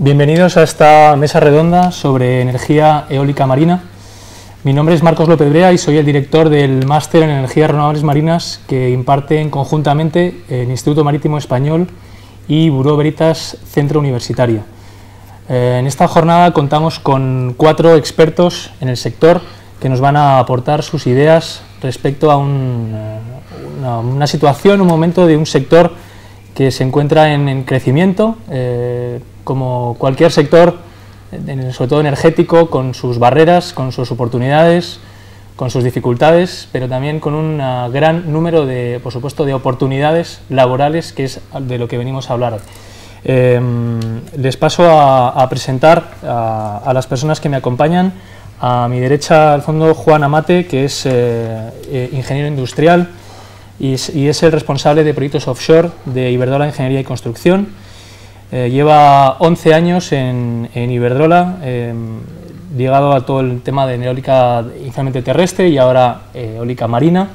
Bienvenidos a esta mesa redonda sobre energía eólica marina. Mi nombre es Marcos López Brea y soy el director del Máster en Energías Renovables Marinas que imparten conjuntamente el Instituto Marítimo Español y Bureau Veritas Centro Universitario. En esta jornada contamos con 4 expertos en el sector que nos van a aportar sus ideas respecto a una situación, un momento de un sector que se encuentra en crecimiento, como cualquier sector, sobre todo energético, con sus barreras, con sus oportunidades, con sus dificultades, pero también con un gran número de, por supuesto, de oportunidades laborales, que es de lo que venimos a hablar. Les paso a presentar a las personas que me acompañan. A mi derecha, al fondo, Juan Amate, que es ingeniero industrial y es el responsable de proyectos offshore de Iberdrola Ingeniería y Construcción. Lleva 11 años en Iberdrola, ligado a todo el tema de eólica inicialmente terrestre y ahora eólica marina,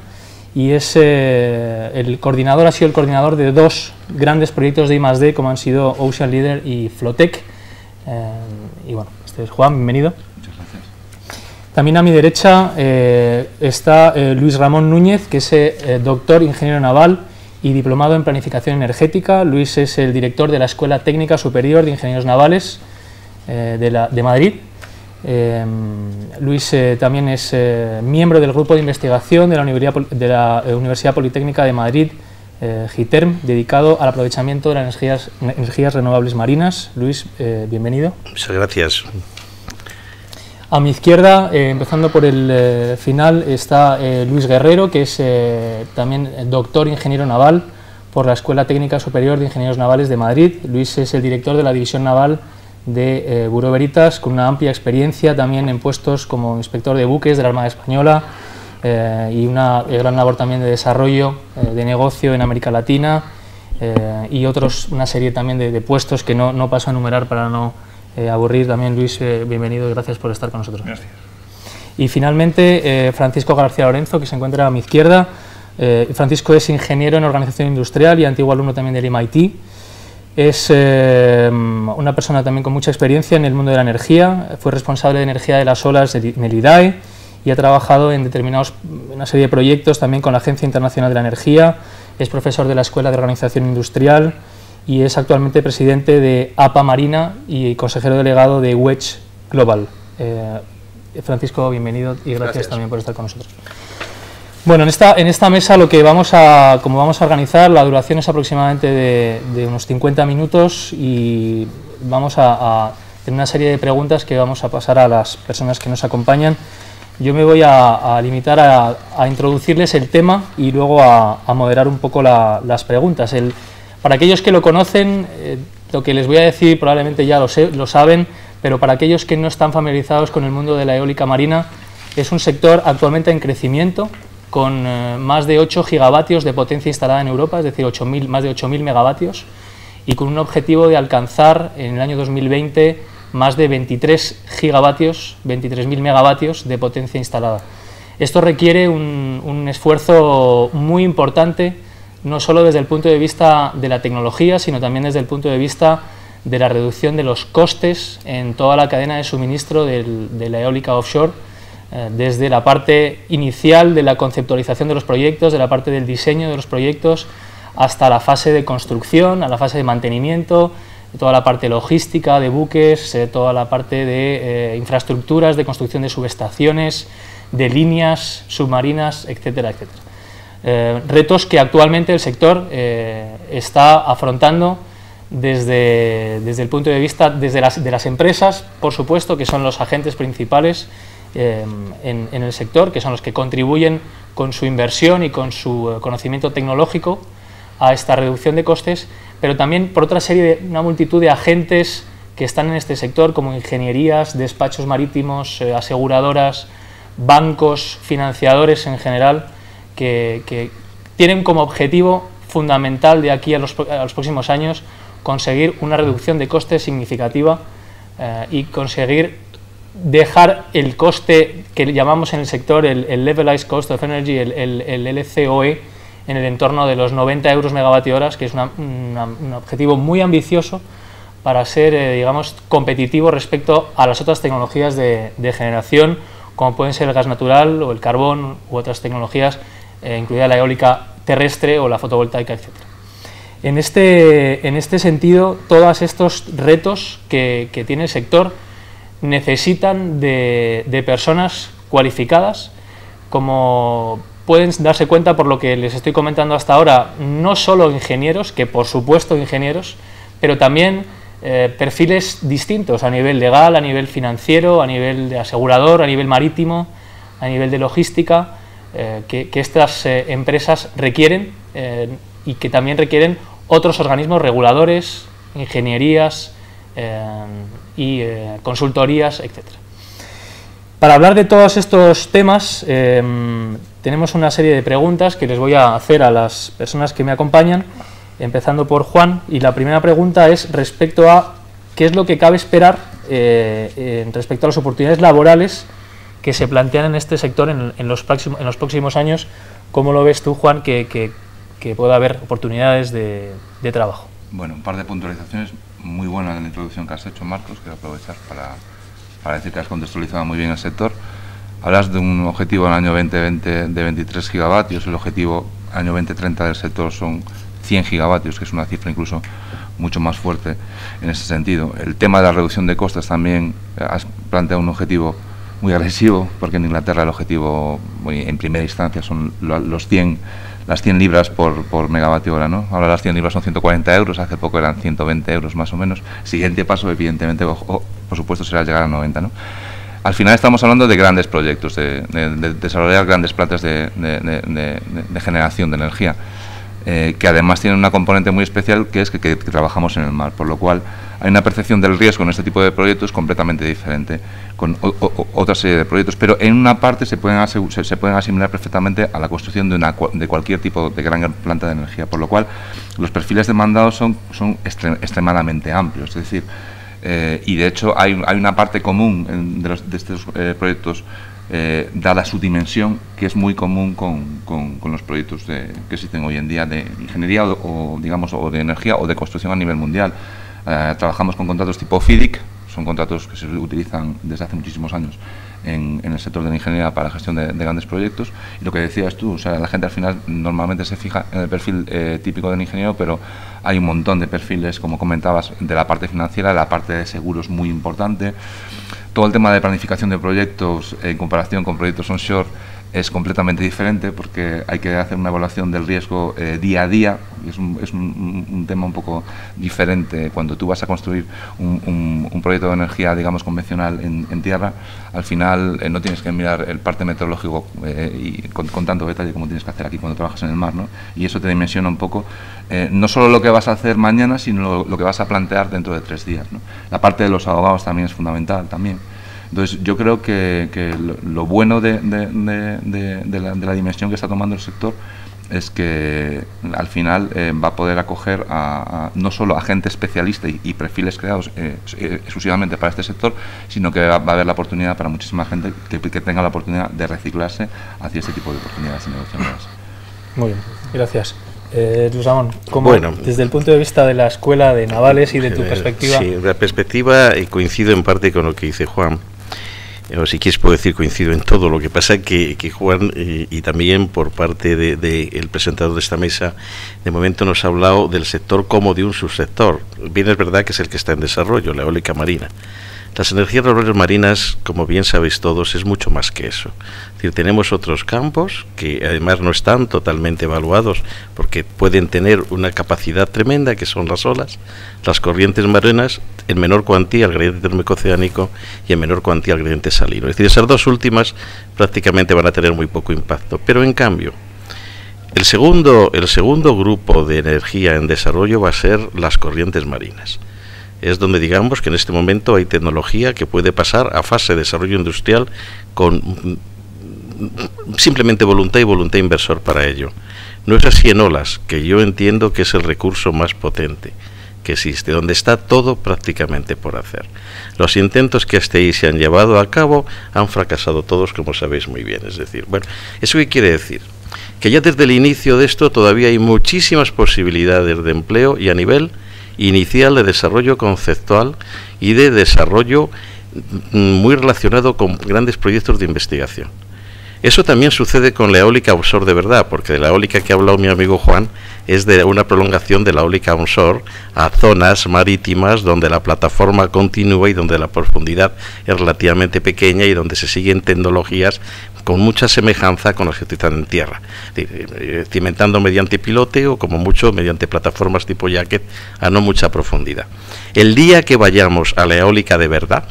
y es el coordinador, ha sido el coordinador de 2 grandes proyectos de I+D, como han sido Ocean Leader y Flotec. Y bueno, este es Juan, bienvenido. Muchas gracias. También a mi derecha está Luis Ramón Núñez, que es doctor ingeniero naval y diplomado en planificación energética. Luis es el director de la Escuela Técnica Superior de Ingenieros Navales de Madrid. Luis también es miembro del grupo de investigación de la Universidad Politécnica de Madrid, GITERM, dedicado al aprovechamiento de las energías renovables marinas. Luis, bienvenido. Muchas gracias. A mi izquierda, empezando por el final, está Luis Guerrero, que es también doctor ingeniero naval por la Escuela Técnica Superior de Ingenieros Navales de Madrid. Luis es el director de la División Naval de Bureau Veritas, con una amplia experiencia también en puestos como inspector de buques de la Armada Española y una gran labor también de desarrollo de negocio en América Latina y una serie también de puestos que no paso a enumerar para no aburrir. También, Luis, bienvenido y gracias por estar con nosotros. Gracias. Y finalmente, Francisco García Lorenzo, que se encuentra a mi izquierda. Francisco es ingeniero en organización industrial y antiguo alumno también del MIT. Es una persona también con mucha experiencia en el mundo de la energía. Fue responsable de energía de las olas en el IDAE y ha trabajado en una serie de proyectos también con la Agencia Internacional de la Energía. Es profesor de la Escuela de Organización Industrial y es actualmente presidente de APA Marina y consejero delegado de Wedge Global. Francisco, bienvenido y gracias también por estar con nosotros. Bueno, en esta mesa como vamos a organizar, la duración es aproximadamente de unos 50 minutos y vamos a tener una serie de preguntas que vamos a pasar a las personas que nos acompañan. Yo me voy a limitar a introducirles el tema y luego a moderar un poco las preguntas. Para aquellos que lo conocen, lo que les voy a decir probablemente ya lo saben, pero para aquellos que no están familiarizados con el mundo de la eólica marina, es un sector actualmente en crecimiento, con más de 8 gigavatios de potencia instalada en Europa, es decir, más de 8.000 megavatios, y con un objetivo de alcanzar en el año 2020 más de 23 gigavatios, 23.000 megavatios de potencia instalada. Esto requiere un esfuerzo muy importante, no solo desde el punto de vista de la tecnología, sino también desde el punto de vista de la reducción de los costes en toda la cadena de suministro de la eólica offshore, desde la parte inicial de la conceptualización de los proyectos, de la parte del diseño de los proyectos, hasta la fase de construcción, a la fase de mantenimiento, toda la parte logística de buques, toda la parte de infraestructuras, de construcción de subestaciones, de líneas submarinas, etcétera, etcétera. Retos que actualmente el sector está afrontando desde el punto de vista de las empresas, por supuesto, que son los agentes principales en el sector, que son los que contribuyen con su inversión y con su conocimiento tecnológico a esta reducción de costes, pero también por una multitud de agentes que están en este sector, como ingenierías, despachos marítimos, aseguradoras, bancos, financiadores en general, que tienen como objetivo fundamental de aquí a los próximos años conseguir una reducción de costes significativa y conseguir dejar el coste que llamamos en el sector el Levelized Cost of Energy, el LCOE, en el entorno de los 90 euros megavatio hora, que es un objetivo muy ambicioso para ser, digamos, competitivo respecto a las otras tecnologías de generación, como pueden ser el gas natural o el carbón u otras tecnologías, incluida la eólica terrestre o la fotovoltaica, etc. En este sentido, todos estos retos que tiene el sector necesitan de personas cualificadas, como pueden darse cuenta por lo que les estoy comentando hasta ahora, no solo ingenieros, que por supuesto ingenieros, pero también perfiles distintos a nivel legal, a nivel financiero, a nivel de asegurador, a nivel marítimo, a nivel de logística, que estas empresas requieren y que también requieren otros organismos reguladores, ingenierías y consultorías, etc. Para hablar de todos estos temas tenemos una serie de preguntas que les voy a hacer a las personas que me acompañan, empezando por Juan, y la primera pregunta es respecto a qué es lo que cabe esperar respecto a las oportunidades laborales que se plantean en este sector en los próximos años. ¿Cómo lo ves tú, Juan, que pueda haber oportunidades de trabajo? Bueno, un par de puntualizaciones muy buenas en la introducción que has hecho, Marcos, quiero aprovechar para decir que has contextualizado muy bien el sector. Hablas de un objetivo en el año 2020 de 23 gigavatios, el objetivo año 2030 del sector son 100 gigavatios, que es una cifra incluso mucho más fuerte en ese sentido. El tema de la reducción de costes también has planteado un objetivo muy agresivo, porque en Inglaterra el objetivo en primera instancia son las 100 libras por megavatio hora, ¿no? Ahora las 100 libras son 140 euros, hace poco eran 120 euros más o menos. Siguiente paso, evidentemente, por supuesto, será llegar a 90, ¿no? Al final estamos hablando de grandes proyectos, de desarrollar grandes plantas de generación de energía, que además tienen una componente muy especial, que es que trabajamos en el mar, por lo cual hay una percepción del riesgo en este tipo de proyectos completamente diferente, con otra serie de proyectos, pero en una parte se pueden asimilar perfectamente a la construcción de cualquier tipo de gran planta de energía, por lo cual los perfiles demandados son extremadamente amplios, es decir, y de hecho hay una parte común de estos proyectos, dada su dimensión, que es muy común con los proyectos que existen hoy en día de ingeniería o de energía o de construcción a nivel mundial. Trabajamos con contratos tipo FIDIC, son contratos que se utilizan desde hace muchísimos años en el sector de la ingeniería para la gestión de grandes proyectos, y lo que decías tú, o sea, la gente al final normalmente se fija en el perfil típico del ingeniero, pero hay un montón de perfiles, como comentabas, de la parte financiera, de la parte de seguros muy importante. Todo el tema de planificación de proyectos en comparación con proyectos onshore es completamente diferente, porque hay que hacer una evaluación del riesgo día a día, y es un tema un poco diferente. Cuando tú vas a construir un proyecto de energía, digamos, convencional en tierra, al final no tienes que mirar el parte meteorológico y con tanto detalle como tienes que hacer aquí cuando trabajas en el mar, ¿no? Y eso te dimensiona un poco no solo lo que vas a hacer mañana, sino lo que vas a plantear dentro de 3 días, ¿no? La parte de los abogados también es fundamental también. Entonces, yo creo que lo bueno de la dimensión que está tomando el sector es que al final va a poder acoger no solo a gente especialista y perfiles creados exclusivamente para este sector, sino que va a haber la oportunidad para muchísima gente que tenga la oportunidad de reciclarse hacia este tipo de oportunidades y negocios. Muy bien, gracias. Luis Ramón, desde el punto de vista de la Escuela de Navales y de tu perspectiva... Sí, la perspectiva coincido en parte con lo que dice Juan. O si quieres puedo decir coincido en todo. Lo que pasa que Juan y también por parte del presentador de esta mesa, de momento nos ha hablado del sector como de un subsector. Bien es verdad que es el que está en desarrollo, la eólica marina. Las energías renovables marinas, como bien sabéis todos, es mucho más que eso. Es decir, tenemos otros campos que además no están totalmente evaluados, porque pueden tener una capacidad tremenda, que son las olas, las corrientes marinas, en menor cuantía el gradiente térmico oceánico y en menor cuantía el gradiente salino. Es decir, esas dos últimas prácticamente van a tener muy poco impacto. Pero en cambio, el segundo grupo de energía en desarrollo va a ser las corrientes marinas. Es donde digamos que en este momento hay tecnología que puede pasar a fase de desarrollo industrial con simplemente voluntad y voluntad inversor para ello. No es así en olas, que yo entiendo que es el recurso más potente que existe, donde está todo prácticamente por hacer. Los intentos que hasta ahí se han llevado a cabo han fracasado todos, como sabéis muy bien. Es decir, bueno, ¿eso qué quiere decir? Que ya desde el inicio de esto todavía hay muchísimas posibilidades de empleo y a nivel inicial de desarrollo conceptual y de desarrollo muy relacionado con grandes proyectos de investigación. Eso también sucede con la eólica offshore de verdad, porque de la eólica que ha hablado mi amigo Juan es de una prolongación de la eólica onshore a zonas marítimas donde la plataforma continúa y donde la profundidad es relativamente pequeña y donde se siguen tecnologías con mucha semejanza con las que utilizan en tierra, cimentando mediante pilote o como mucho mediante plataformas tipo jacket a no mucha profundidad. El día que vayamos a la eólica de verdad,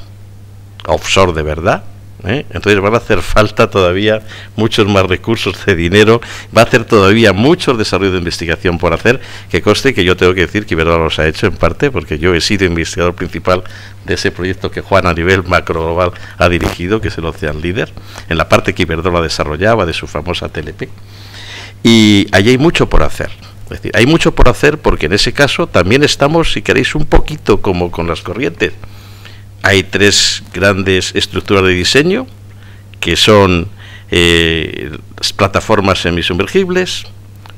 offshore de verdad, entonces van a hacer falta todavía muchos más recursos de dinero, va a hacer todavía mucho desarrollo de investigación por hacer, que conste que yo tengo que decir que Iberdrola los ha hecho en parte, porque yo he sido investigador principal de ese proyecto que Juan a nivel macro global ha dirigido, que es el Ocean Leader, en la parte que Iberdrola desarrollaba de su famosa TLP, y allí hay mucho por hacer. Es decir, hay mucho por hacer porque en ese caso también estamos, si queréis, un poquito como con las corrientes. Hay tres grandes estructuras de diseño, que son plataformas semisumergibles,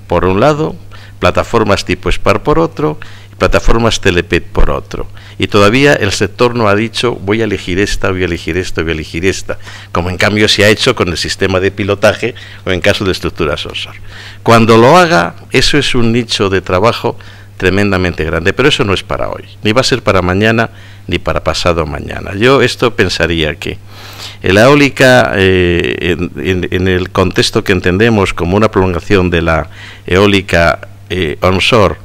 por un lado, plataformas tipo SPAR por otro, y plataformas Telepet por otro. Y todavía el sector no ha dicho, voy a elegir esta, voy a elegir esta, voy a elegir esta, como en cambio se ha hecho con el sistema de pilotaje o en caso de estructuras offshore. Cuando lo haga, eso es un nicho de trabajo tremendamente grande, pero eso no es para hoy, ni va a ser para mañana ni para pasado mañana. Yo esto pensaría que la eólica en el contexto que entendemos como una prolongación de la eólica onshore,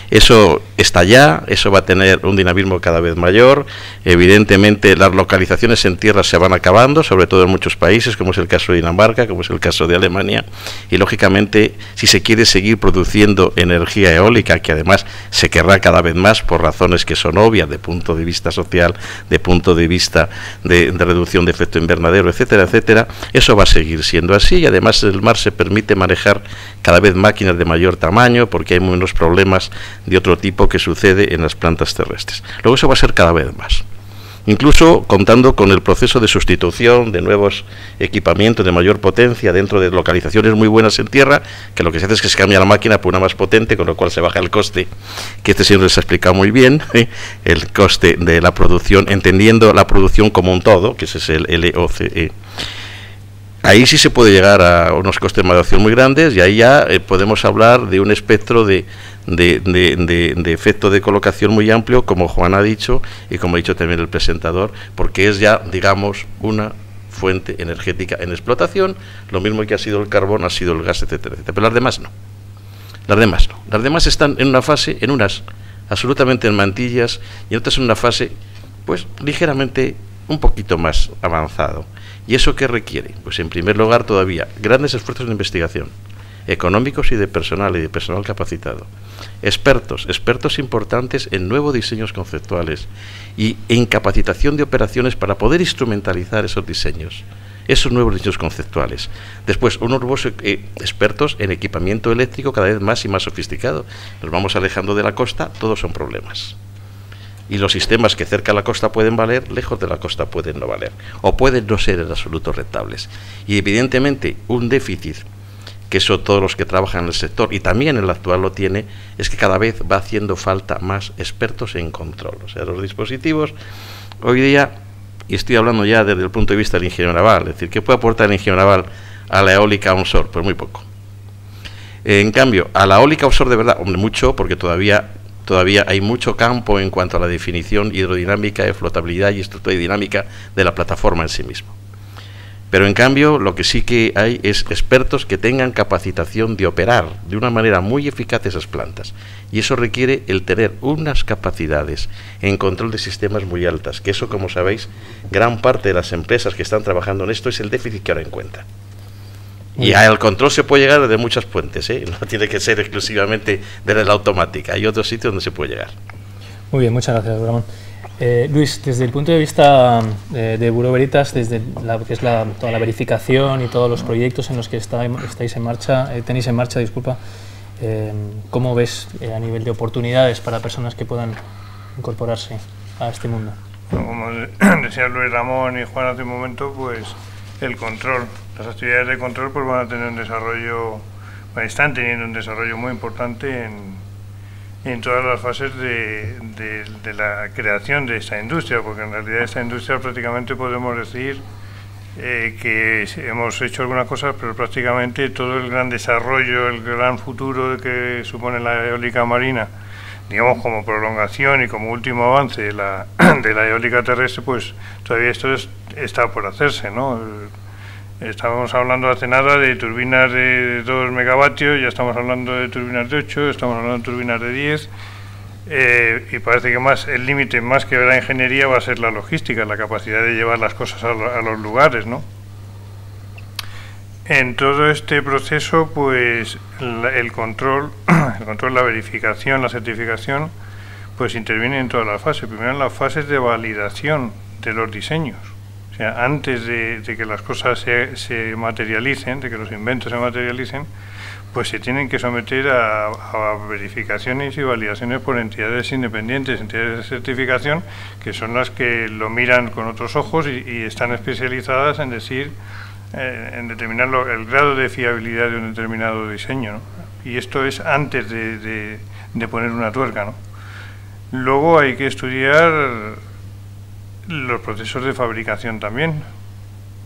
eso está ya, eso va a tener un dinamismo cada vez mayor. Evidentemente las localizaciones en tierra se van acabando, sobre todo en muchos países, como es el caso de Dinamarca, como es el caso de Alemania, y lógicamente si se quiere seguir produciendo energía eólica, que además se querrá cada vez más por razones que son obvias de punto de vista social, de punto de vista de reducción de efecto invernadero, etcétera, etcétera, eso va a seguir siendo así, y además el mar se permite manejar cada vez máquinas de mayor tamaño porque hay menos problemas de otro tipo que sucede en las plantas terrestres. Luego eso va a ser cada vez más. Incluso contando con el proceso de sustitución de nuevos equipamientos de mayor potencia dentro de localizaciones muy buenas en tierra, que lo que se hace es que se cambia la máquina por una más potente, con lo cual se baja el coste, que este señor les ha explicado muy bien, el coste de la producción, entendiendo la producción como un todo, que ese es el LOCE. Ahí sí se puede llegar a unos costes de maduración muy grandes y ahí ya podemos hablar de un espectro de efecto de colocación muy amplio, como Juan ha dicho y como ha dicho también el presentador, porque es ya, digamos, una fuente energética en explotación, lo mismo que ha sido el carbón, ha sido el gas, etcétera, etcétera. Pero las demás no. Las demás no. Las demás están en una fase, en unas absolutamente en mantillas y en otras en una fase, pues, ligeramente un poquito más avanzado. ¿Y eso qué requiere? Pues en primer lugar todavía grandes esfuerzos de investigación, económicos y de personal capacitado, expertos importantes en nuevos diseños conceptuales y en capacitación de operaciones para poder instrumentalizar esos diseños, esos nuevos diseños conceptuales. Después, unos nuevos expertos en equipamiento eléctrico cada vez más y más sofisticado. Nos vamos alejando de la costa, todos son problemas. Y los sistemas que cerca de la costa pueden valer, lejos de la costa pueden no valer, o pueden no ser en absoluto rentables. Y evidentemente un déficit, que eso todos los que trabajan en el sector, y también el actual lo tiene, es que cada vez va haciendo falta más expertos en control. O sea, los dispositivos, hoy día, y estoy hablando ya desde el punto de vista del ingeniero naval, es decir, ¿qué puede aportar el ingeniero naval a la eólica onshore? Pues muy poco. En cambio, a la eólica offshore de verdad, hombre, mucho, porque todavía hay mucho campo en cuanto a la definición hidrodinámica, de flotabilidad y estructura dinámica de la plataforma en sí mismo. Pero en cambio lo que sí que hay es expertos que tengan capacitación de operar de una manera muy eficaz esas plantas. Y eso requiere el tener unas capacidades en control de sistemas muy altas, que eso, como sabéis, gran parte de las empresas que están trabajando en esto es el déficit que ahora encuentran. Y al control se puede llegar desde muchas fuentes, no tiene que ser exclusivamente desde la automática, hay otros sitios donde se puede llegar. Muy bien, muchas gracias, Ramón. Luis, desde el punto de vista de Bureau Veritas, desde lo que es toda la verificación y todos los proyectos en los que tenéis en marcha, ¿cómo ves a nivel de oportunidades para personas que puedan incorporarse a este mundo? Bueno, como decía Luis, Ramón y Juan hace un momento, pues el control, las actividades de control pues van a tener un desarrollo, están teniendo un desarrollo muy importante en todas las fases de la creación de esta industria, porque en realidad esta industria prácticamente podemos decir que hemos hecho algunas cosas, pero prácticamente todo el gran desarrollo, el gran futuro que supone la eólica marina, digamos como prolongación y como último avance de la eólica terrestre, pues todavía esto está por hacerse, ¿no? Estábamos hablando hace nada de turbinas de 2 megavatios, ya estamos hablando de turbinas de 8, estamos hablando de turbinas de 10, y parece que más el límite, más que la ingeniería, va a ser la logística, la capacidad de llevar las cosas a los lugares, ¿no? En todo este proceso, pues el control, la verificación, la certificación, pues interviene en todas las fases. Primero en las fases de validación de los diseños. O sea, antes de que las cosas se materialicen, de que los inventos se materialicen, pues se tienen que someter a verificaciones y validaciones por entidades independientes, entidades de certificación, que son las que lo miran con otros ojos y están especializadas en decir, en determinar el grado de fiabilidad de un determinado diseño, ¿no? Y esto es antes de poner una tuerca, ¿no? Luego hay que estudiar los procesos de fabricación también,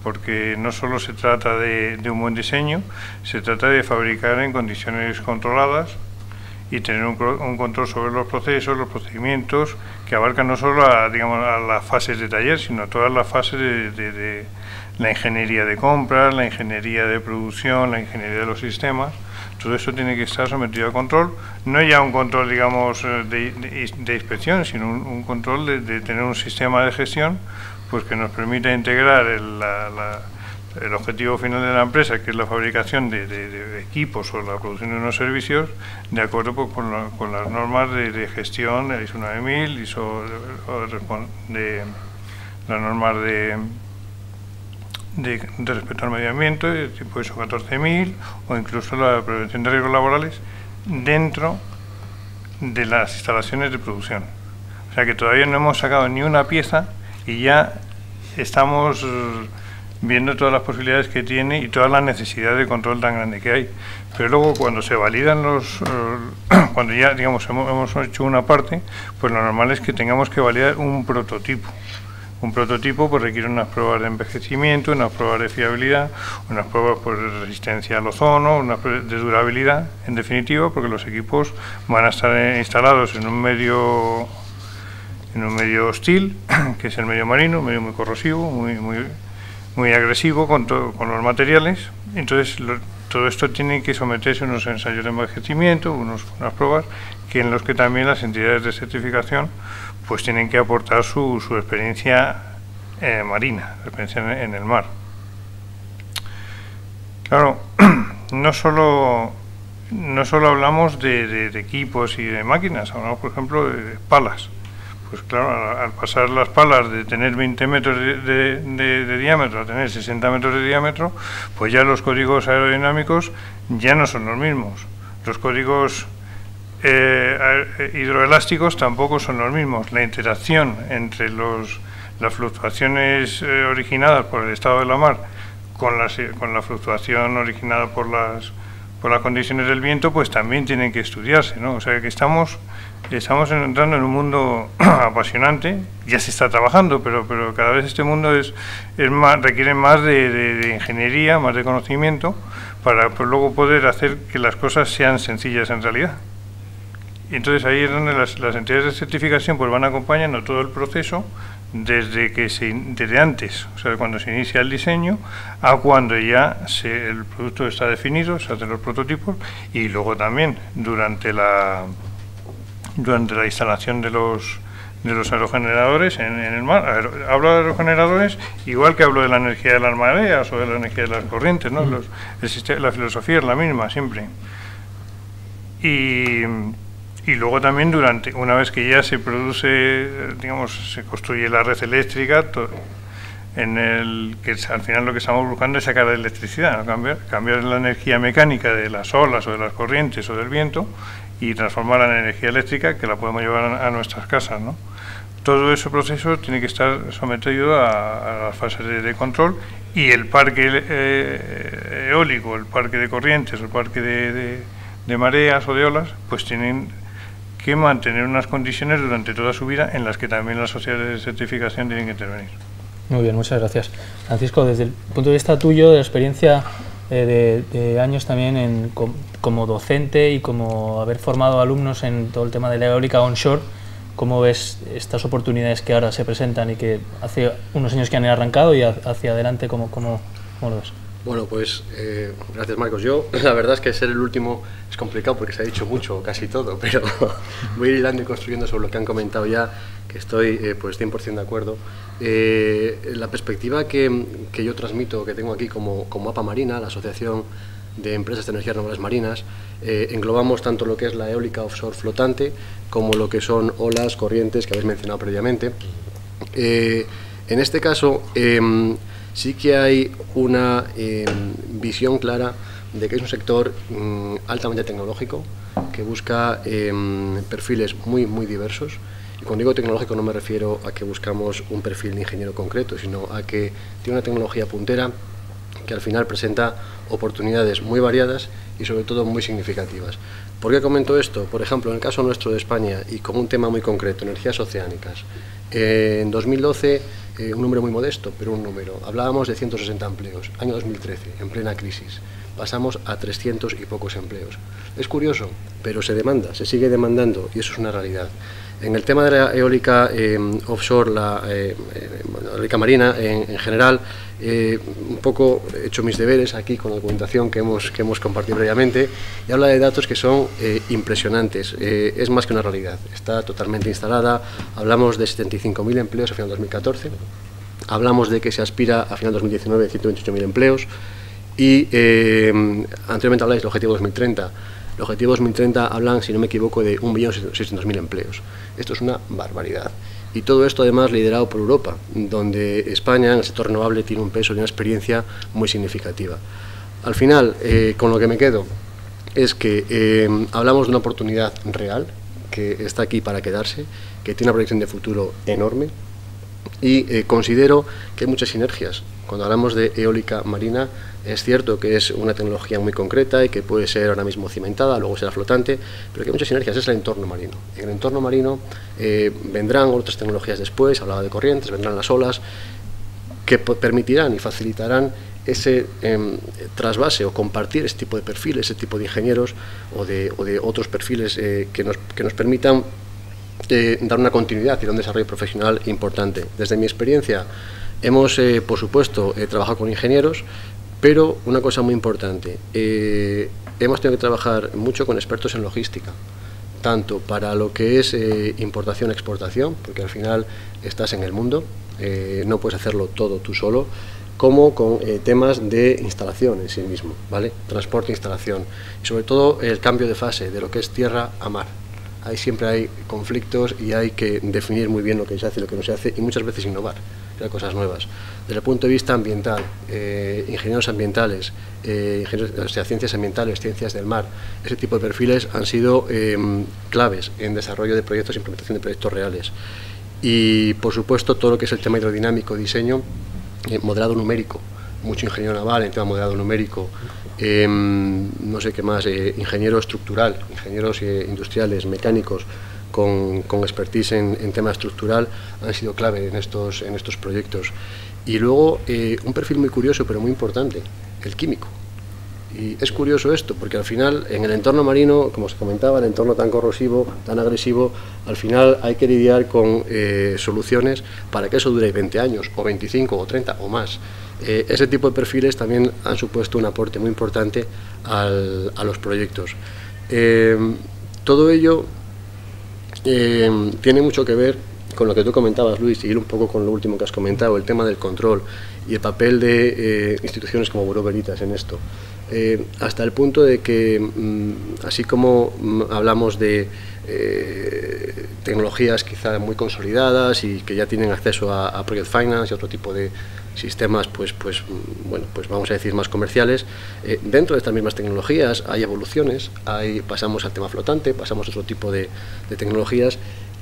porque no solo se trata de un buen diseño, se trata de fabricar en condiciones controladas y tener un control sobre los procesos, los procedimientos, que abarcan no solo a las fases de taller, sino a todas las fases de la ingeniería de compras, la ingeniería de producción, la ingeniería de los sistemas. Todo esto tiene que estar sometido a control, no ya un control, digamos, de inspección, sino un control de tener un sistema de gestión, pues que nos permita integrar el objetivo final de la empresa, que es la fabricación de equipos o la producción de unos servicios, de acuerdo pues, con las normas de gestión, de ISO 9000, las normas de respecto al medio ambiente, tipo ISO 14000, o incluso la prevención de riesgos laborales dentro de las instalaciones de producción. O sea que todavía no hemos sacado ni una pieza y ya estamos viendo todas las posibilidades que tiene y todas las necesidades de control tan grande que hay. Pero luego cuando se validan cuando ya digamos hemos hecho una parte, pues lo normal es que tengamos que validar un prototipo. Un prototipo pues requiere unas pruebas de envejecimiento, unas pruebas de fiabilidad, unas pruebas por resistencia al ozono, unas pruebas de durabilidad, en definitiva, porque los equipos van a estar instalados en un medio hostil, que es el medio marino, un medio muy corrosivo, muy agresivo con los materiales. Entonces todo esto tiene que someterse a unos ensayos de envejecimiento, unas pruebas en los que también las entidades de certificación pues tienen que aportar su experiencia marina, experiencia en el mar. Claro, no solo hablamos de equipos y de máquinas, hablamos por ejemplo de palas. Pues claro, al pasar las palas de tener 20 metros de diámetro a tener 60 metros de diámetro, pues ya los códigos aerodinámicos ya no son los mismos. Los códigos hidroelásticos tampoco son los mismos. La interacción entre las fluctuaciones originadas por el estado de la mar con la fluctuación originada por las condiciones del viento, pues también tienen que estudiarse, ¿no? O sea que estamos entrando en un mundo apasionante. Ya se está trabajando, pero cada vez este mundo requiere más de ingeniería, más de conocimiento, para pues, luego poder hacer que las cosas sean sencillas en realidad. Y entonces ahí es donde las entidades de certificación pues van acompañando todo el proceso desde antes, o sea, cuando se inicia el diseño, a cuando ya el producto está definido, se hacen los prototipos, y luego también durante la instalación de los aerogeneradores en el mar. Hablo de aerogeneradores igual que hablo de la energía de las mareas o de la energía de las corrientes, ¿no? La filosofía es la misma siempre. Y luego también una vez que ya se produce, digamos, se construye la red eléctrica, que al final lo que estamos buscando es sacar la electricidad, ¿no? Cambiar la energía mecánica de las olas o de las corrientes o del viento y transformarla en energía eléctrica que la podemos llevar a nuestras casas, ¿no? Todo ese proceso tiene que estar sometido a las fases de control, y el parque eólico, el parque de corrientes, el parque de mareas o de olas, pues tienen que mantener unas condiciones durante toda su vida en las que también las sociedades de certificación tienen que intervenir. Muy bien, muchas gracias. Francisco, desde el punto de vista tuyo, de la experiencia de años también como docente y como haber formado alumnos en todo el tema de la eólica onshore, ¿cómo ves estas oportunidades que ahora se presentan y que hace unos años que han arrancado y hacia adelante, cómo lo ves? Bueno, pues gracias, Marcos. Yo, la verdad es que ser el último es complicado porque se ha dicho mucho, casi todo, pero voy a ir hilando y construyendo sobre lo que han comentado ya, que estoy pues 100% de acuerdo. La perspectiva que yo transmito, que tengo aquí como APA Marina, la Asociación de Empresas de Energías Renovables Marinas, englobamos tanto lo que es la eólica offshore flotante como lo que son olas, corrientes, que habéis mencionado previamente. En este caso, sí que hay una visión clara de que es un sector altamente tecnológico, que busca perfiles muy diversos. Y cuando digo tecnológico no me refiero a que buscamos un perfil de ingeniero concreto, sino a que tiene una tecnología puntera que al final presenta oportunidades muy variadas y sobre todo muy significativas. ¿Por qué comento esto? Por ejemplo, en el caso nuestro de España y con un tema muy concreto, energías oceánicas. En 2012, un número muy modesto, pero un número. Hablábamos de 160 empleos, año 2013, en plena crisis. Pasamos a 300 y pocos empleos. Es curioso, pero se demanda, se sigue demandando y eso es una realidad. En el tema de la eólica offshore, la eólica marina en general, un poco he hecho mis deberes aquí con la documentación que hemos compartido previamente y habla de datos que son impresionantes. Es más que una realidad, está totalmente instalada. Hablamos de 75.000 empleos a final de 2014, hablamos de que se aspira a final de 2019 de 128.000 empleos y anteriormente habláis del objetivo 2030. Los objetivos 2030 hablan, si no me equivoco, de 1.600.000 empleos. Esto es una barbaridad. Y todo esto además liderado por Europa, donde España en el sector renovable tiene un peso y una experiencia muy significativa. Al final, con lo que me quedo, es que hablamos de una oportunidad real, que está aquí para quedarse, que tiene una proyección de futuro enorme y considero que hay muchas sinergias. Cuando hablamos de eólica marina, es cierto que es una tecnología muy concreta y que puede ser ahora mismo cimentada, luego será flotante, pero que hay muchas sinergias, es el entorno marino. En el entorno marino vendrán otras tecnologías después, hablaba de corrientes, vendrán las olas, que permitirán y facilitarán ese trasvase o compartir ese tipo de perfiles, ese tipo de ingenieros o de otros perfiles que nos permitan dar una continuidad y dar un desarrollo profesional importante. Desde mi experiencia, hemos, por supuesto, trabajado con ingenieros, pero una cosa muy importante, hemos tenido que trabajar mucho con expertos en logística, tanto para lo que es importación-exportación, porque al final estás en el mundo, no puedes hacerlo todo tú solo, como con temas de instalación en sí mismo, ¿vale? Transporte e instalación, y sobre todo el cambio de fase de lo que es tierra a mar. Ahí siempre hay conflictos y hay que definir muy bien lo que se hace y lo que no se hace, y muchas veces innovar, crear cosas nuevas. Desde el punto de vista ambiental, ingenieros ambientales, ciencias ambientales, ciencias del mar, ese tipo de perfiles han sido claves en desarrollo de proyectos e implementación de proyectos reales. Y, por supuesto, todo lo que es el tema hidrodinámico, diseño, modelado numérico, mucho ingeniero naval en tema modelado numérico, no sé qué más, ingeniero estructural, ingenieros industriales, mecánicos, con expertise en tema estructural, han sido clave en estos proyectos. Y luego un perfil muy curioso pero muy importante, el químico. Y es curioso esto, porque al final en el entorno marino, como se comentaba, el entorno tan corrosivo, tan agresivo, al final hay que lidiar con soluciones para que eso dure 20 años, o 25, o 30, o más. Ese tipo de perfiles también han supuesto un aporte muy importante a los proyectos. Todo ello tiene mucho que ver con lo que tú comentabas, Luis, y ir un poco con lo último que has comentado, el tema del control y el papel de instituciones como Bureau Veritas en esto. Hasta el punto de que, así como hablamos de tecnologías quizá muy consolidadas y que ya tienen acceso a Project Finance y otro tipo de sistemas, pues vamos a decir más comerciales, dentro de estas mismas tecnologías hay evoluciones, pasamos al tema flotante, pasamos a otro tipo de tecnologías,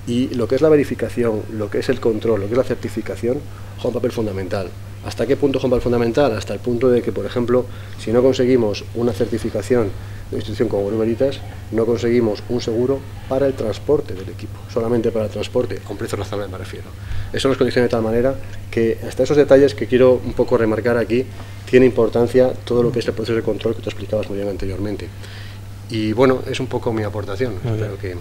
y lo que es la verificación, lo que es el control, lo que es la certificación, juega un papel fundamental. ¿Hasta qué punto juega un papel fundamental? Hasta el punto de que, por ejemplo, si no conseguimos una certificación una institución como Bureau Veritas, no conseguimos un seguro para el transporte del equipo, solamente para el transporte, a un precio razonable me refiero. Eso nos condiciona de tal manera que hasta esos detalles que quiero un poco remarcar aquí, tiene importancia todo lo que es el proceso de control que tú explicabas muy bien anteriormente. Y bueno, es un poco mi aportación. Espero que...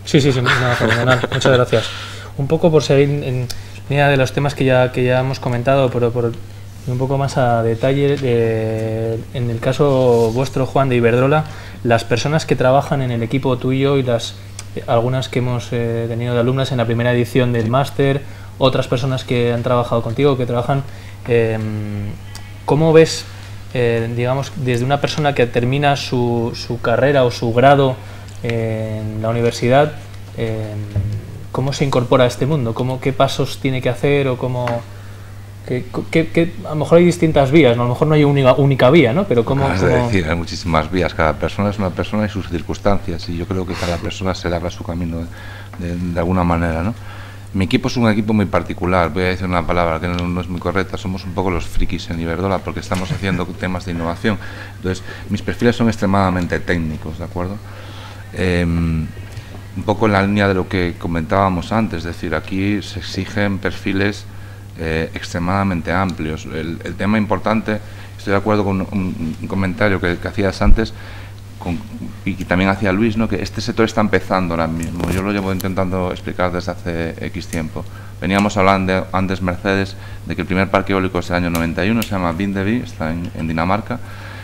Sí, no, fenomenal. Muchas gracias. Un poco por seguir en línea de los temas que ya hemos comentado, pero por un poco más a detalle, en el caso vuestro, Juan, de Iberdrola, las personas que trabajan en el equipo tuyo y algunas que hemos tenido de alumnas en la primera edición del máster, otras personas que han trabajado contigo, que trabajan, ¿cómo ves, digamos, desde una persona que termina su carrera o su grado en la universidad, cómo se incorpora a este mundo? ¿Qué pasos tiene que hacer o cómo...? A lo mejor hay distintas vías, ¿no? A lo mejor no hay una única vía, ¿no? Pero ¿cómo...? Es decir, hay muchísimas vías, cada persona es una persona y sus circunstancias, y yo creo que cada persona se labra su camino de alguna manera, ¿no? Mi equipo es un equipo muy particular, voy a decir una palabra que no es muy correcta, somos un poco los frikis en Iberdrola porque estamos haciendo temas de innovación, entonces mis perfiles son extremadamente técnicos, ¿de acuerdo? Un poco en la línea de lo que comentábamos antes, es decir, aquí se exigen perfiles extremadamente amplios. El tema importante, estoy de acuerdo con un comentario que hacías antes y que también hacía Luis, ¿no? Que este sector está empezando ahora mismo. Yo lo llevo intentando explicar desde hace X tiempo. Veníamos hablando antes, Mercedes, de que el primer parque eólico es el año 91, se llama Vindeby, está en Dinamarca.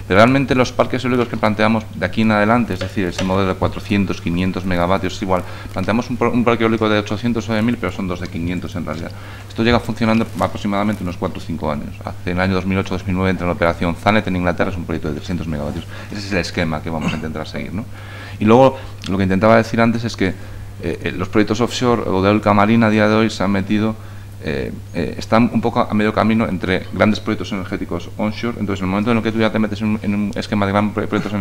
Pero realmente los parques eólicos que planteamos de aquí en adelante, es decir, ese modelo de 400, 500 megavatios, es igual, planteamos un parque eólico de 800 o de 1000, pero son dos de 500 en realidad. Esto llega funcionando aproximadamente unos 4 o 5 años. Hace el año 2008-2009 entra en la operación Thanet en Inglaterra, es un proyecto de 300 megavatios. Ese es el esquema que vamos a intentar seguir, ¿no? Y luego, lo que intentaba decir antes es que los proyectos offshore o de eólica marina a día de hoy se han metido, están un poco a medio camino entre grandes proyectos energéticos onshore. Entonces, en el momento en el que tú ya te metes en un esquema de grandes proyectos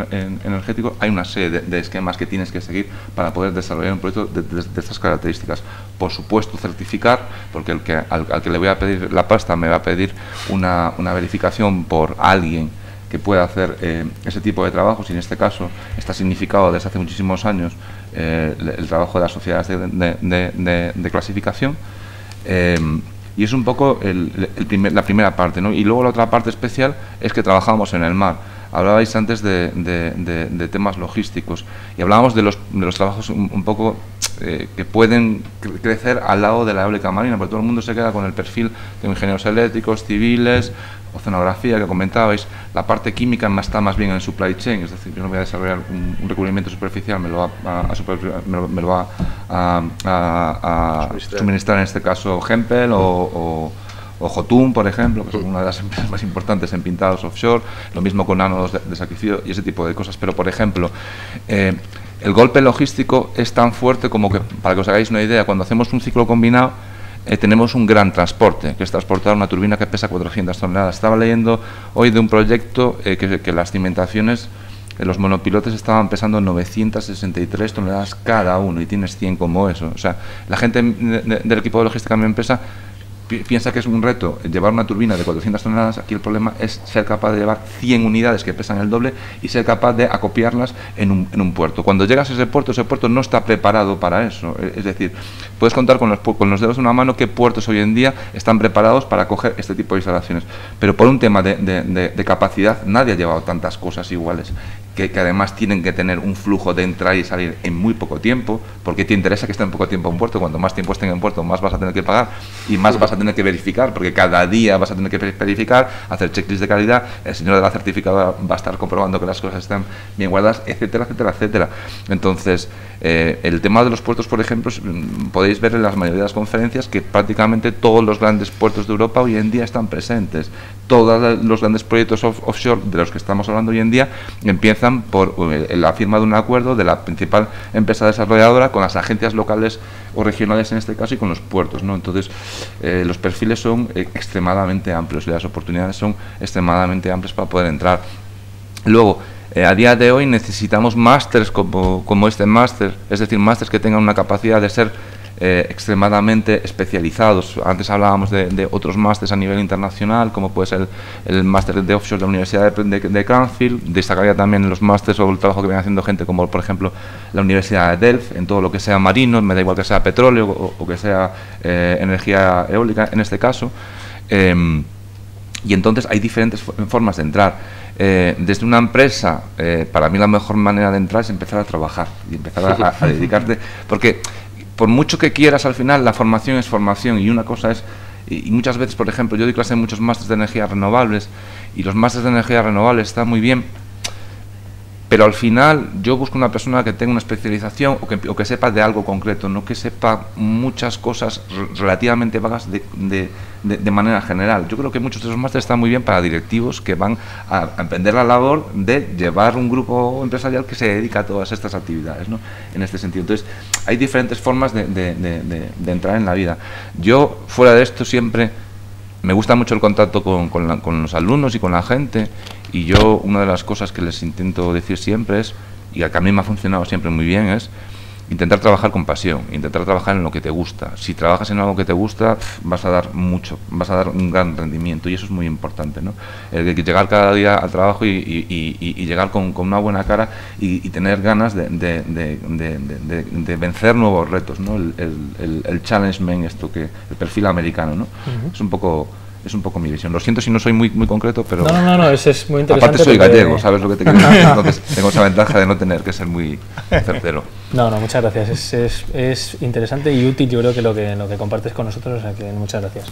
energéticos, hay una serie de esquemas que tienes que seguir para poder desarrollar un proyecto de estas características. Por supuesto, certificar, porque al que le voy a pedir la pasta me va a pedir una verificación por alguien que pueda hacer ese tipo de trabajos, y en este caso está significado desde hace muchísimos años el trabajo de las sociedades de clasificación. Y es un poco la primera parte, ¿no? Y luego la otra parte especial es que trabajamos en el mar. Hablabais antes de temas logísticos y hablábamos de los trabajos un poco que pueden crecer al lado de la eólica marina, porque todo el mundo se queda con el perfil de ingenieros eléctricos, civiles, oceanografía que comentabais. La parte química está más bien en supply chain, es decir, yo no voy a desarrollar un recubrimiento superficial, me lo va a suministrar en este caso Hempel o Jotun, por ejemplo, que son una de las empresas más importantes en pintados offshore, lo mismo con ánodos de sacrificio y ese tipo de cosas. Pero, por ejemplo, el golpe logístico es tan fuerte como que, para que os hagáis una idea, cuando hacemos un ciclo combinado, tenemos un gran transporte, que es transportar una turbina que pesa 400 toneladas. Estaba leyendo hoy de un proyecto que las cimentaciones, los monopilotes estaban pesando 963 toneladas cada uno, y tienes 100 como eso. O sea, la gente del equipo de logística de mi empresa piensa que es un reto llevar una turbina de 400 toneladas. Aquí el problema es ser capaz de llevar 100 unidades que pesan el doble y ser capaz de acopiarlas en un puerto. Cuando llegas a ese puerto no está preparado para eso. Es decir, puedes contar con los dedos de una mano qué puertos hoy en día están preparados para acoger este tipo de instalaciones. Pero por un tema de capacidad, nadie ha llevado tantas cosas iguales, que además tienen que tener un flujo de entrar y salir en muy poco tiempo, porque te interesa que esté en poco tiempo en puerto. Cuando más tiempo estén en puerto, más vas a tener que pagar y más vas a tener que verificar, porque cada día vas a tener que verificar, hacer checklist de calidad, el señor de la certificadora va a estar comprobando que las cosas están bien guardadas, etcétera, etcétera, etcétera. Entonces, el tema de los puertos, por ejemplo, podéis ver en las mayoría de las conferencias que prácticamente todos los grandes puertos de Europa hoy en día están presentes. Todos los grandes proyectos offshore de los que estamos hablando hoy en día empiezan por la firma de un acuerdo de la principal empresa desarrolladora con las agencias locales o regionales en este caso y con los puertos, ¿no? Entonces, los perfiles son extremadamente amplios y las oportunidades son extremadamente amplias para poder entrar. Luego, a día de hoy necesitamos másters como este máster, es decir, másters que tengan una capacidad de ser extremadamente especializados. Antes hablábamos de otros másteres a nivel internacional, como puede ser el máster de offshore de la Universidad de Cranfield. Destacaría también los másteres o el trabajo que viene haciendo gente como, por ejemplo, la Universidad de Delft, en todo lo que sea marino, me da igual que sea petróleo o que sea energía eólica en este caso. Y entonces hay diferentes formas de entrar. Desde una empresa, para mí la mejor manera de entrar es empezar a trabajar y empezar a dedicarte, porque por mucho que quieras, al final la formación es formación, y una cosa es, y muchas veces, por ejemplo, yo doy clase en muchos másteres de energías renovables, y los másteres de energías renovables están muy bien, pero al final yo busco una persona que tenga una especialización o que sepa de algo concreto, no que sepa muchas cosas relativamente vagas de manera general. Yo creo que muchos de esos másteres están muy bien para directivos que van a emprender la labor de llevar un grupo empresarial que se dedica a todas estas actividades, ¿no? En este sentido. Entonces, hay diferentes formas de entrar en la vida. Yo, fuera de esto, siempre me gusta mucho el contacto con los alumnos y con la gente, y yo una de las cosas que les intento decir siempre es, y que a mí me ha funcionado siempre muy bien, es intentar trabajar con pasión, intentar trabajar en lo que te gusta. Si trabajas en algo que te gusta, vas a dar mucho, vas a dar un gran rendimiento, y eso es muy importante, ¿no? El que llegar cada día al trabajo y llegar con una buena cara y tener ganas de vencer nuevos retos, ¿no? El challenge man, el perfil americano, ¿no? Es un poco mi visión. Lo siento si no soy muy concreto, pero... No, eso es muy interesante. Aparte soy gallego, ¿sabes lo que te quiero decir? Entonces tengo esa ventaja de no tener que ser muy certero. No, muchas gracias. Es interesante y útil, yo creo, que lo que compartes con nosotros, o sea que muchas gracias.